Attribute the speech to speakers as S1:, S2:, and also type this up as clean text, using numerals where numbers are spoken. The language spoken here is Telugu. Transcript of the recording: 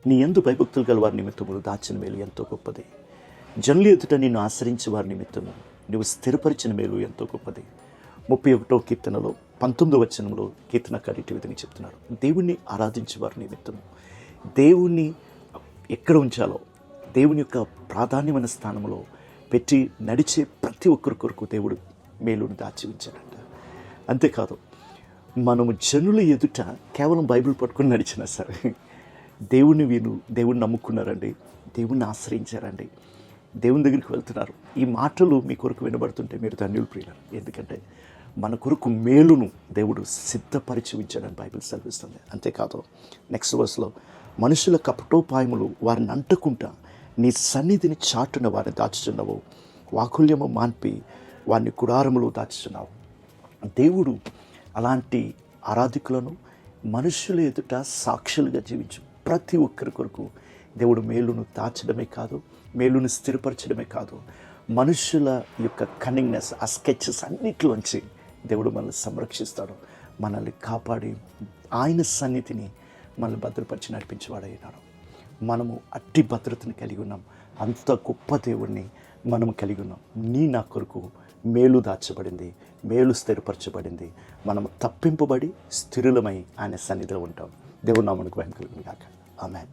S1: నీ యందు భయభక్తులు గల వారి నిమిత్తములు దాచిన మేలు ఎంతో గొప్పది. జనులు ఎదుట నిన్ను ఆశ్రయించే వారి నిమిత్తము నువ్వు స్థిరపరిచిన మేలు ఎంతో గొప్పది. 31వ కీర్తనలో 19వ వచనంలో కీర్తనకారుడు ఇటు విధంగా చెప్తున్నాడు, దేవుణ్ణి ఆరాధించే వారి నిమిత్తము దేవుణ్ణి ఎక్కడ ఉంచాలో దేవుని యొక్క ప్రాధాన్యమైన స్థానంలో పెట్టి నడిచే ప్రతి ఒక్కరి కొరకు దేవుడు మేలును దాచి ఉంచాడంట. అంతేకాదు, మనము జనుల ఎదుట కేవలం బైబిల్ పట్టుకుని నడిచినా సరే దేవుణ్ణి నమ్ముకున్నారండి, దేవుణ్ణి ఆశ్రయించారండి, దేవుని దగ్గరికి వెళ్తున్నారు. ఈ మాటలు మీ కొరకు వినబడుతుంటే మీరు ధన్యులు ప్రియులారు. ఎందుకంటే మన కొరకు మేలును దేవుడు సిద్ధపరిచి ఉంచాడని బైబిల్ సెలవిస్తుంది. అంతేకాదు, నెక్స్ట్ వర్స్లో మనుషుల కపటోపాయములు వారిని అంటకుండా నీ సన్నిధిని చాటున వారిని దాచుచున్నావు, వాకుల్యము మాన్పి వారిని గుడారములు దాచుచున్నావు. దేవుడు అలాంటి ఆరాధికులను మనుషుల ఎదుట సాక్షులుగా జీవించు ప్రతి ఒక్కరి కొరకు దేవుడు మేలును దాచడమే కాదు, మేలును స్థిరపరచడమే కాదు, మనుషుల యొక్క కన్నింగ్నెస్, ఆ స్కెచెస్ అన్నిటిలోంచి దేవుడు మనల్ని సంరక్షిస్తాడు, మనల్ని కాపాడి ఆయన సన్నిధిని మనల్ని భద్రపరిచి నడిపించేవాడైనాడు. మనము అట్టి భద్రతను కలిగి ఉన్నాం. అంత గొప్ప దేవుణ్ణి మనం కలిగి ఉన్నాం. నా కొరకు మేలు దాచబడింది, మేలు స్థిరపరచబడింది. మనము తప్పింపబడి స్థిరులమై ఆయన సన్నిధిలో ఉంటాం. దేవుడు నామమునకు మహిమ కలుగును గాక. ఆమేన్.